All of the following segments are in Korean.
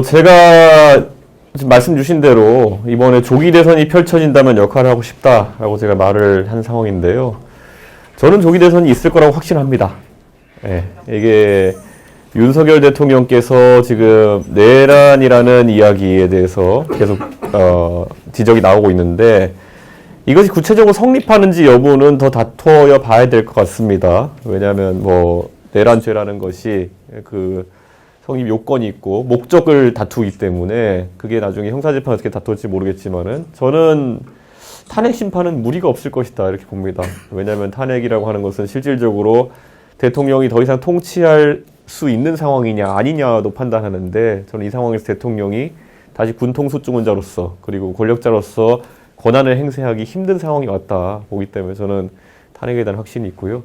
제가 지금 말씀 주신 대로 이번에 조기 대선이 펼쳐진다면 역할을 하고 싶다라고 제가 말을 한 상황인데요. 저는 조기 대선이 있을 거라고 확신합니다. 예, 이게 윤석열 대통령께서 지금 내란이라는 이야기에 대해서 계속 지적이 나오고 있는데 이것이 구체적으로 성립하는지 여부는 더 다투어 봐야 될 것 같습니다. 왜냐하면 내란죄라는 것이 그 성립 요건이 있고 목적을 다투기 때문에 그게 나중에 형사재판 어떻게 다툴지 모르겠지만은 저는 탄핵 심판은 무리가 없을 것이다 이렇게 봅니다. 왜냐하면 탄핵이라고 하는 것은 실질적으로 대통령이 더 이상 통치할 수 있는 상황이냐 아니냐도 판단하는데 저는 이 상황에서 대통령이 다시 군통수증원자로서 그리고 권력자로서 권한을 행사하기 힘든 상황이 왔다 보기 때문에 저는 탄핵에 대한 확신이 있고요.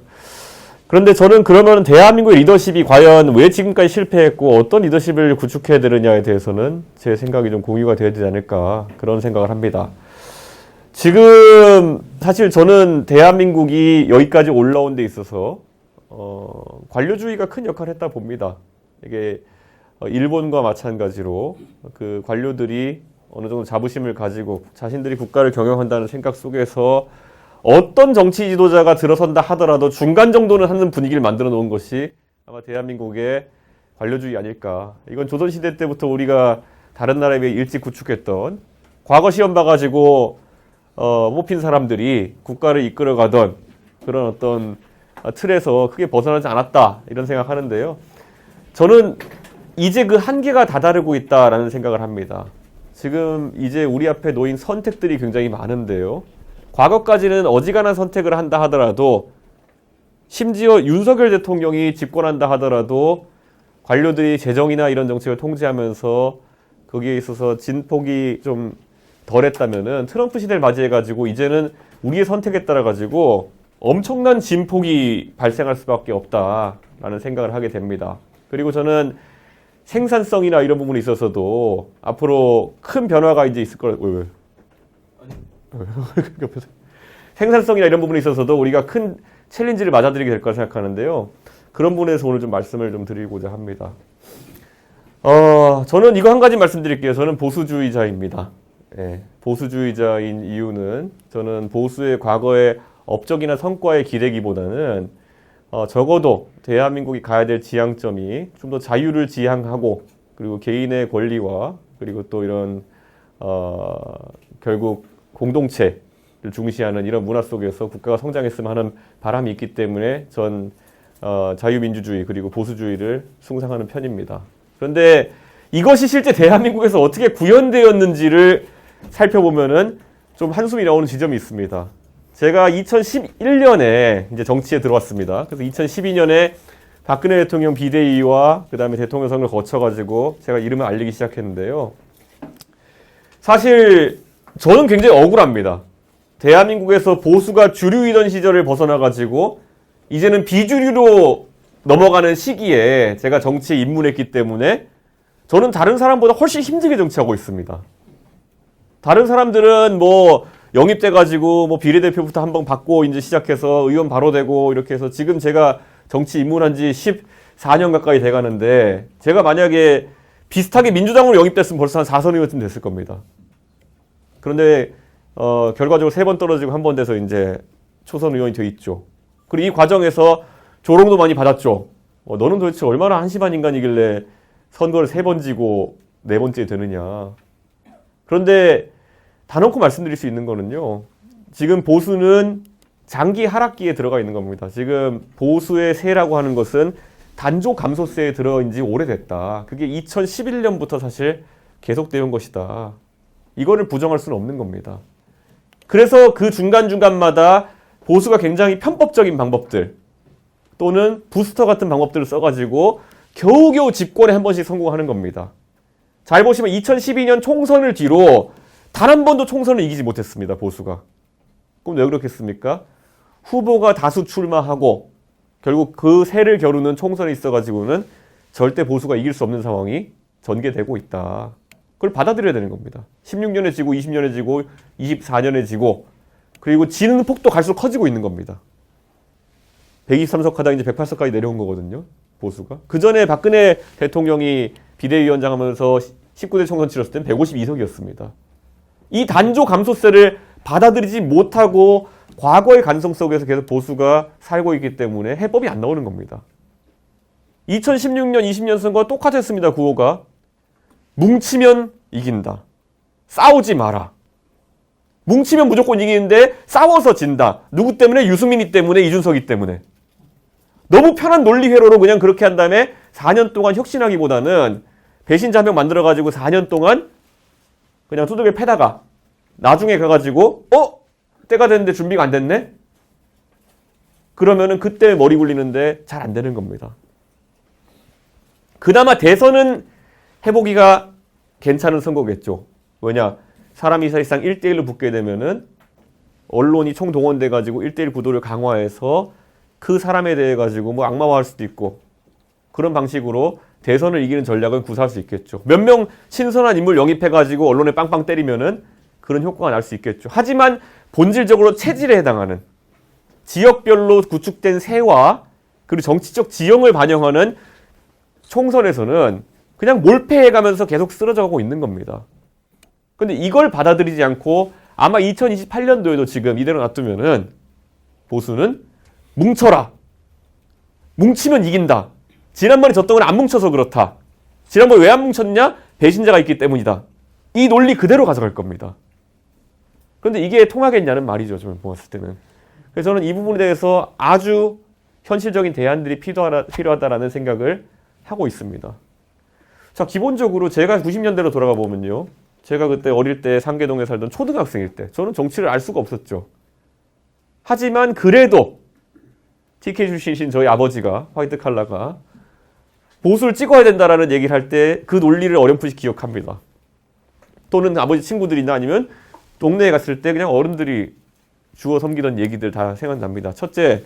그런데 저는 그러면 대한민국의 리더십이 과연 왜 지금까지 실패했고 어떤 리더십을 구축해야 되느냐에 대해서는 제 생각이 좀 공유가 되어야 되지 않을까 그런 생각을 합니다. 지금 사실 저는 대한민국이 여기까지 올라온 데 있어서 관료주의가 큰 역할을 했다 봅니다. 이게 일본과 마찬가지로 그 관료들이 어느 정도 자부심을 가지고 자신들이 국가를 경영한다는 생각 속에서 어떤 정치 지도자가 들어선다 하더라도 중간 정도는 하는 분위기를 만들어 놓은 것이 아마 대한민국의 관료주의 아닐까. 이건 조선시대 때부터 우리가 다른 나라에 비해 일찍 구축했던 과거 시험 봐가지고 뽑힌 사람들이 국가를 이끌어가던 그런 어떤 틀에서 크게 벗어나지 않았다 이런 생각하는데요. 저는 이제 그 한계가 다다르고 있다라는 생각을 합니다. 지금 이제 우리 앞에 놓인 선택들이 굉장히 많은데요. 과거까지는 어지간한 선택을 한다 하더라도 심지어 윤석열 대통령이 집권한다 하더라도 관료들이 재정이나 이런 정책을 통제하면서 거기에 있어서 진폭이 좀 덜했다면은 트럼프 시대를 맞이해가지고 이제는 우리의 선택에 따라가지고 엄청난 진폭이 발생할 수밖에 없다라는 생각을 하게 됩니다. 그리고 저는 생산성이나 이런 부분에 있어서도 앞으로 큰 변화가 이제 있을 거라고. 생산성이나 이런 부분에 있어서도 우리가 큰 챌린지를 맞아들이게 될 거라 생각하는데요. 그런 부분에서 오늘 좀 말씀을 좀 드리고자 합니다. 저는 이거 한 가지 말씀드릴게요. 저는 보수주의자입니다. 예, 보수주의자인 이유는 저는 보수의 과거의 업적이나 성과에 기대기보다는 적어도 대한민국이 가야 될 지향점이 좀 더 자유를 지향하고 그리고 개인의 권리와 그리고 또 이런 결국 공동체를 중시하는 이런 문화 속에서 국가가 성장했으면 하는 바람이 있기 때문에 전 자유민주주의 그리고 보수주의를 숭상하는 편입니다. 그런데 이것이 실제 대한민국에서 어떻게 구현되었는지를 살펴보면은 좀 한숨이 나오는 지점이 있습니다. 제가 2011년에 이제 정치에 들어왔습니다. 그래서 2012년에 박근혜 대통령 비대위와 그 다음에 대통령 선거를 거쳐가지고 제가 이름을 알리기 시작했는데요. 사실 저는 굉장히 억울합니다. 대한민국에서 보수가 주류이던 시절을 벗어나가지고 이제는 비주류로 넘어가는 시기에 제가 정치에 입문했기 때문에 저는 다른 사람보다 훨씬 힘들게 정치하고 있습니다. 다른 사람들은 영입돼가지고 비례대표부터 한번 받고 이제 시작해서 의원 바로 되고 이렇게 해서 지금 제가 정치 입문한 지 14년 가까이 돼가는데 제가 만약에 비슷하게 민주당으로 영입됐으면 벌써 한 4선 의원쯤 됐을 겁니다. 그런데 결과적으로 3번 떨어지고 1번 돼서 이제 초선 의원이 돼 있죠. 그리고 이 과정에서 조롱도 많이 받았죠. 너는 도대체 얼마나 한심한 인간이길래 선거를 3번 지고 4번째 되느냐. 그런데 단언코 말씀드릴 수 있는 거는요. 지금 보수는 장기 하락기에 들어가 있는 겁니다. 지금 보수의 세라고 하는 것은 단조 감소세에 들어인 지 오래됐다. 그게 2011년부터 사실 계속되어 온 것이다. 이거를 부정할 수는 없는 겁니다. 그래서 그 중간중간마다 보수가 굉장히 편법적인 방법들 또는 부스터 같은 방법들을 써가지고 겨우겨우 집권에 한 번씩 성공하는 겁니다. 잘 보시면 2012년 총선을 뒤로 단 한 번도 총선을 이기지 못했습니다. 보수가. 그럼 왜 그렇겠습니까? 후보가 다수 출마하고 결국 그 세를 겨루는 총선이 있어가지고는 절대 보수가 이길 수 없는 상황이 전개되고 있다. 그걸 받아들여야 되는 겁니다. 16년에 지고 20년에 지고 24년에 지고 그리고 지는 폭도 갈수록 커지고 있는 겁니다. 123석 하다 이제 108석까지 내려온 거거든요. 보수가. 그 전에 박근혜 대통령이 비대위원장 하면서 19대 총선 치렀을 땐 152석이었습니다. 이 단조 감소세를 받아들이지 못하고 과거의 간성 속에서 계속 보수가 살고 있기 때문에 해법이 안 나오는 겁니다. 2016년 20년 선거와 똑같았습니다. 구호가. 뭉치면 이긴다. 싸우지 마라. 뭉치면 무조건 이기는데 싸워서 진다. 누구 때문에? 유승민이 때문에, 이준석이 때문에. 너무 편한 논리 회로로 그냥 그렇게 한 다음에 4년 동안 혁신하기보다는 배신자 한 명 만들어가지고 4년 동안 그냥 두들겨 패다가 나중에 가가지고 때가 됐는데 준비가 안 됐네? 그러면은 그때 머리 굴리는데 잘 안 되는 겁니다. 그나마 대선은 해보기가 괜찮은 선거겠죠. 왜냐? 사람이 사실상 1대1로 붙게 되면은 언론이 총동원돼가지고 1대1 구도를 강화해서 그 사람에 대해 가지고 뭐 악마화할 수도 있고 그런 방식으로 대선을 이기는 전략은 구사할 수 있겠죠. 몇 명 신선한 인물 영입해가지고 언론에 빵빵 때리면은 그런 효과가 날 수 있겠죠. 하지만 본질적으로 체질에 해당하는 지역별로 구축된 세와 그리고 정치적 지형을 반영하는 총선에서는 그냥 몰패해가면서 계속 쓰러져가고 있는 겁니다. 근데 이걸 받아들이지 않고 아마 2028년도에도 지금 이대로 놔두면은 보수는 뭉쳐라. 뭉치면 이긴다. 지난번에 졌던 건 안 뭉쳐서 그렇다. 지난번에 왜 안 뭉쳤냐? 배신자가 있기 때문이다. 이 논리 그대로 가져갈 겁니다. 그런데 이게 통하겠냐는 말이죠. 좀 보았을 때는. 그래서 저는 이 부분에 대해서 아주 현실적인 대안들이 필요하다라는 생각을 하고 있습니다. 자, 기본적으로 제가 90년대로 돌아가 보면요. 제가 그때 어릴 때 상계동에 살던 초등학생일 때 저는 정치를 알 수가 없었죠. 하지만 그래도 TK 출신이신 저희 아버지가 화이트 칼라가 보수를 찍어야 된다라는 얘기를 할 때 그 논리를 어렴풋이 기억합니다. 또는 아버지 친구들이나 아니면 동네에 갔을 때 그냥 어른들이 주워 섬기던 얘기들 다 생각납니다. 첫째,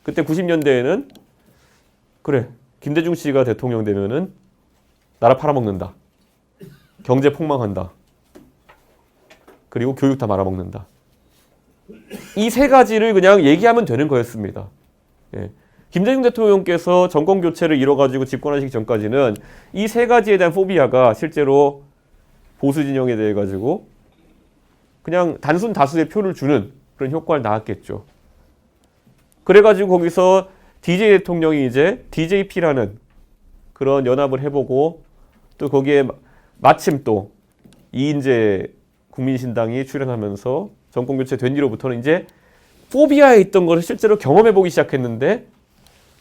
그때 90년대에는 그래, 김대중 씨가 대통령 되면은 나라 팔아먹는다. 경제 폭망한다. 그리고 교육 다 말아먹는다. 이 세 가지를 그냥 얘기하면 되는 거였습니다. 예. 김대중 대통령께서 정권 교체를 이뤄가지고 집권하시기 전까지는 이 세 가지에 대한 포비아가 실제로 보수 진영에 대해 가지고 그냥 단순 다수의 표를 주는 그런 효과를 낳았겠죠. 그래가지고 거기서 DJ 대통령이 이제 DJP라는 그런 연합을 해보고 또 거기에 마침 또 이인재 국민신당이 출연하면서 정권 교체 된 뒤로부터는 이제 포비아에 있던 것을 실제로 경험해보기 시작했는데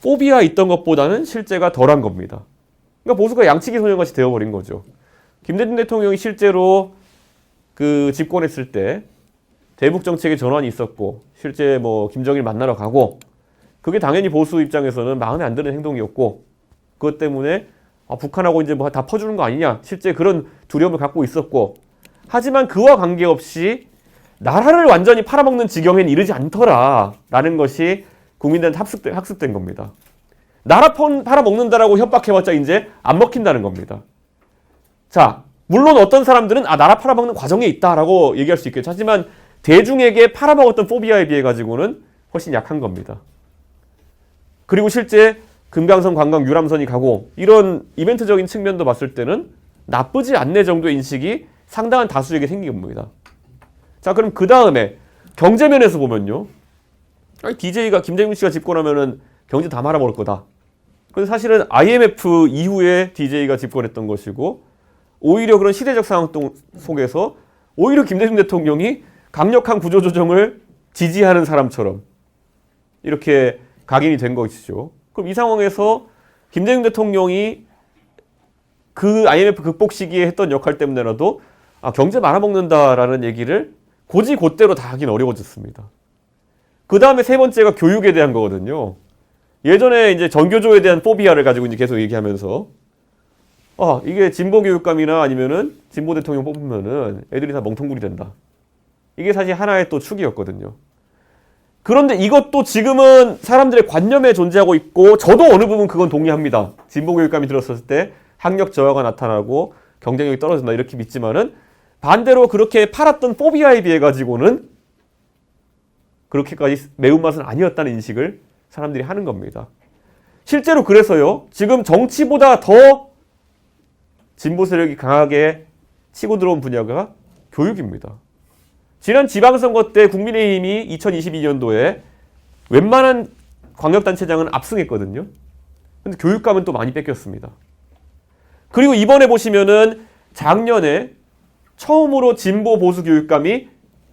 포비아에 있던 것보다는 실제가 덜한 겁니다. 그러니까 보수가 양치기 소년같이 되어버린 거죠. 김대중 대통령이 실제로 그 집권했을 때 대북 정책의 전환이 있었고 실제 뭐 김정일 만나러 가고 그게 당연히 보수 입장에서는 마음에 안 드는 행동이었고 그것 때문에 북한하고 이제 뭐 다 퍼주는 거 아니냐 실제 그런 두려움을 갖고 있었고 하지만 그와 관계없이 나라를 완전히 팔아먹는 지경에는 이르지 않더라라는 것이 국민들한테 학습된 겁니다. 나라 팔아먹는다라고 협박해봤자 이제 안 먹힌다는 겁니다. 자, 물론 어떤 사람들은 나라 팔아먹는 과정에 있다라고 얘기할 수 있겠죠. 하지만 대중에게 팔아먹었던 포비아에 비해 가지고는 훨씬 약한 겁니다. 그리고 실제 금강선 관광 유람선이 가고 이런 이벤트적인 측면도 봤을 때는 나쁘지 않네 정도의 인식이 상당한 다수에게 생긴 겁니다. 자, 그럼 그 다음에 경제면에서 보면요. DJ가 김대중 씨가 집권하면은 경제 다 말아먹을 거다. 그런데 사실은 IMF 이후에 DJ가 집권했던 것이고 오히려 그런 시대적 상황 속에서 오히려 김대중 대통령이 강력한 구조조정을 지지하는 사람처럼 이렇게 각인이 된 것이죠. 그럼 이 상황에서 김대중 대통령이 그 IMF 극복 시기에 했던 역할 때문에라도 경제 말아먹는다라는 얘기를 곧이곧대로 다 하긴 어려워졌습니다. 그 다음에 세 번째가 교육에 대한 거거든요. 예전에 이제 전교조에 대한 포비아를 가지고 이제 계속 얘기하면서 이게 진보 교육감이나 아니면은 진보 대통령 뽑으면은 애들이 다 멍텅구리 된다. 이게 사실 하나의 또 축이었거든요. 그런데 이것도 지금은 사람들의 관념에 존재하고 있고 저도 어느 부분 그건 동의합니다. 진보 교육감이 들었을 때 학력 저하가 나타나고 경쟁력이 떨어진다 이렇게 믿지만은 반대로 그렇게 팔았던 포비아에 비해 가지고는 그렇게까지 매운맛은 아니었다는 인식을 사람들이 하는 겁니다. 실제로 그래서요. 지금 정치보다 더 진보 세력이 강하게 치고 들어온 분야가 교육입니다. 지난 지방선거 때 국민의힘이 2022년도에 웬만한 광역단체장은 압승했거든요. 근데 교육감은 또 많이 뺏겼습니다. 그리고 이번에 보시면은 작년에 처음으로 진보 보수 교육감이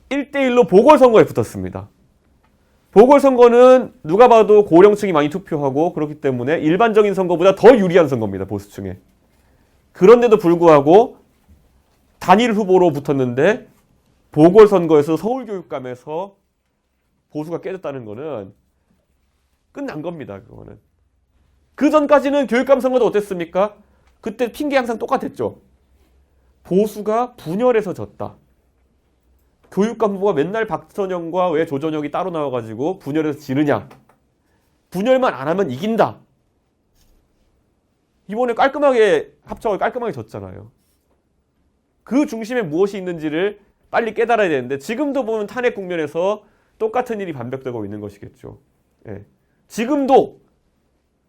1대1로 보궐선거에 붙었습니다. 보궐선거는 누가 봐도 고령층이 많이 투표하고 그렇기 때문에 일반적인 선거보다 더 유리한 선거입니다. 보수층에. 그런데도 불구하고 단일 후보로 붙었는데 보궐선거에서 서울교육감에서 보수가 깨졌다는 거는 끝난 겁니다. 그거는. 그 전까지는 교육감 선거도 어땠습니까? 그때 핑계 항상 똑같았죠. 보수가 분열해서 졌다. 교육감 후보가 맨날 박선영과 왜 조전혁이 따로 나와가지고 분열해서 지느냐. 분열만 안 하면 이긴다. 이번에 깔끔하게 합쳐서 깔끔하게 졌잖아요. 그 중심에 무엇이 있는지를 빨리 깨달아야 되는데 지금도 보면 탄핵 국면에서 똑같은 일이 반복되고 있는 것이겠죠. 예. 지금도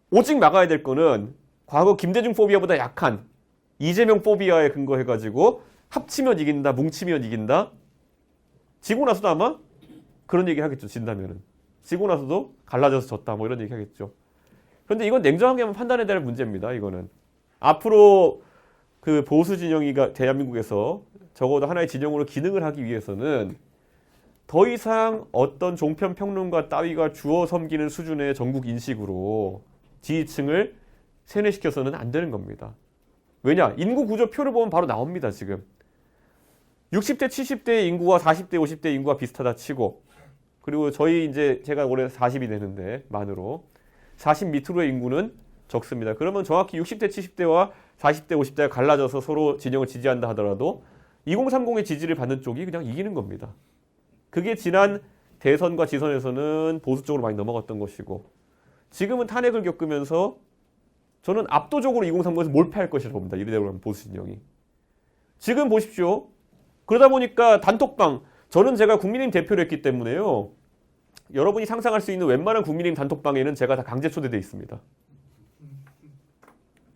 오직 막아야 될 거는 과거 김대중 포비아보다 약한 이재명 포비아에 근거해가지고 합치면 이긴다, 뭉치면 이긴다. 지고 나서도 아마 그런 얘기 하겠죠. 진다면은. 지고 나서도 갈라져서 졌다 뭐 이런 얘기 하겠죠. 그런데 이건 냉정하게 판단해야 될 문제입니다. 이거는. 앞으로 그 보수 진영이가 대한민국에서 적어도 하나의 진영으로 기능을 하기 위해서는 더 이상 어떤 종편 평론가 따위가 주어 섬기는 수준의 전국 인식으로 지지층을 세뇌시켜서는 안 되는 겁니다. 왜냐? 인구 구조 표를 보면 바로 나옵니다. 지금. 60대, 70대 인구와 40대, 50대 인구가 비슷하다 치고 그리고 저희 이제 제가 올해 40이 되는데 만으로 40 밑으로의 인구는 적습니다. 그러면 정확히 60대, 70대와 40대, 50대가 갈라져서 서로 진영을 지지한다 하더라도 2030의 지지를 받는 쪽이 그냥 이기는 겁니다. 그게 지난 대선과 지선에서는 보수 쪽으로 많이 넘어갔던 것이고 지금은 탄핵을 겪으면서 저는 압도적으로 2030에서 몰패할 것이라고 봅니다. 이대로 하면 보수 진영이. 지금 보십시오. 그러다 보니까 단톡방, 저는 제가 국민의힘 대표를 했기 때문에요. 여러분이 상상할 수 있는 웬만한 국민의힘 단톡방에는 제가 다 강제 초대되어 있습니다.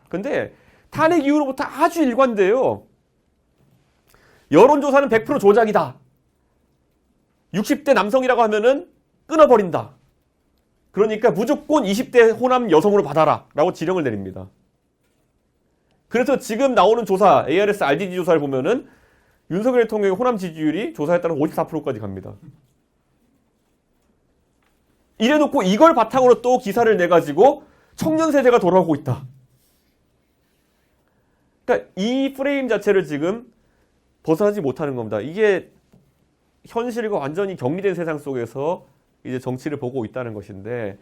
근데 탄핵 이후로부터 아주 일관돼요. 여론조사는 100% 조작이다. 60대 남성이라고 하면은 끊어버린다. 그러니까 무조건 20대 호남 여성으로 받아라 라고 지령을 내립니다. 그래서 지금 나오는 조사, ARS RDD 조사를 보면은 윤석열 대통령의 호남 지지율이 조사에 따라 54%까지 갑니다. 이래놓고 이걸 바탕으로 또 기사를 내가지고 청년 세대가 돌아오고 있다. 그러니까 이 프레임 자체를 지금 벗어나지 못하는 겁니다. 이게 현실과 완전히 격리된 세상 속에서 이제 정치를 보고 있다는 것인데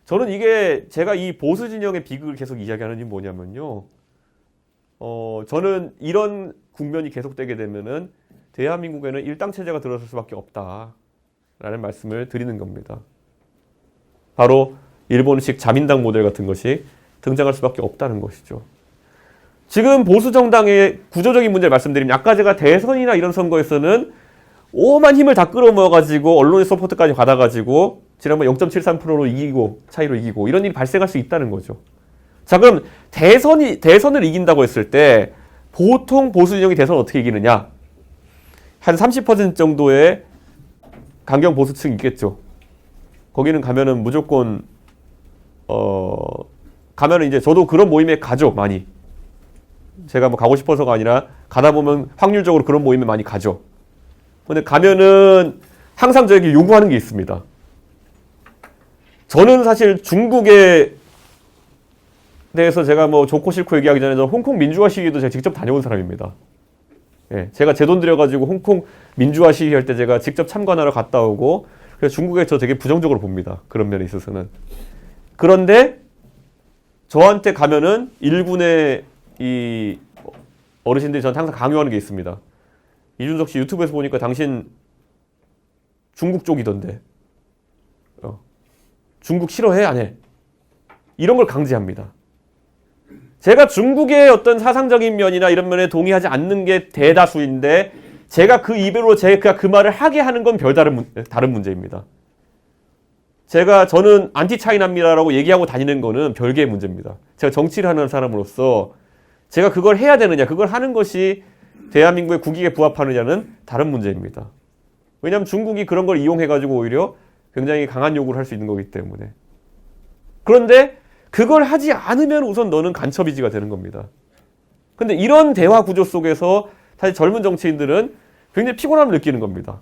저는 이게 제가 이 보수 진영의 비극을 계속 이야기하는 이유는 뭐냐면요. 저는 이런 국면이 계속되게 되면은 대한민국에는 일당 체제가 들어설 수밖에 없다라는 말씀을 드리는 겁니다. 바로 일본식 자민당 모델 같은 것이 등장할 수밖에 없다는 것이죠. 지금 보수 정당의 구조적인 문제를 말씀드리면 아까 제가 대선이나 이런 선거에서는 오만 힘을 다 끌어모아가지고 언론의 서포트까지 받아가지고 지난번 0.73%로 이기고 차이로 이기고 이런 일이 발생할 수 있다는 거죠. 자 그럼 대선을 이긴다고 했을 때 보통 보수 진영이 대선을 어떻게 이기느냐? 한 30% 정도의 강경 보수층이 있겠죠. 거기는 가면은 무조건 가면은 이제 저도 그런 모임에 가죠 많이. 제가 뭐 가고 싶어서가 아니라 가다 보면 확률적으로 그런 모임에 많이 가죠. 근데 가면은 항상 저에게 요구하는 게 있습니다. 저는 사실 중국에 대해서 제가 뭐 좋고 싫고 얘기하기 전에 저 홍콩 민주화 시위도 제가 직접 다녀온 사람입니다. 예, 제가 제 돈 들여가지고 홍콩 민주화 시위할 때 제가 직접 참관하러 갔다 오고 그래서 중국에 저 되게 부정적으로 봅니다. 그런 면에 있어서는. 그런데 저한테 가면은 일군의 이 어르신들이 저한테 항상 강요하는 게 있습니다. 이준석 씨 유튜브에서 보니까 당신 중국 쪽이던데. 중국 싫어해? 안 해? 이런 걸 강제합니다. 제가 중국의 어떤 사상적인 면이나 이런 면에 동의하지 않는 게 대다수인데 제가 그 입으로 제가 그 말을 하게 하는 건 다른 문제입니다. 저는 안티 차이나입니다라고 얘기하고 다니는 거는 별개의 문제입니다. 제가 정치를 하는 사람으로서 제가 그걸 해야 되느냐, 그걸 하는 것이 대한민국의 국익에 부합하느냐는 다른 문제입니다. 왜냐하면 중국이 그런 걸 이용해가지고 오히려 굉장히 강한 요구를 할 수 있는 거기 때문에. 그런데 그걸 하지 않으면 우선 너는 간첩이지가 되는 겁니다. 근데 이런 대화 구조 속에서 사실 젊은 정치인들은 굉장히 피곤함을 느끼는 겁니다.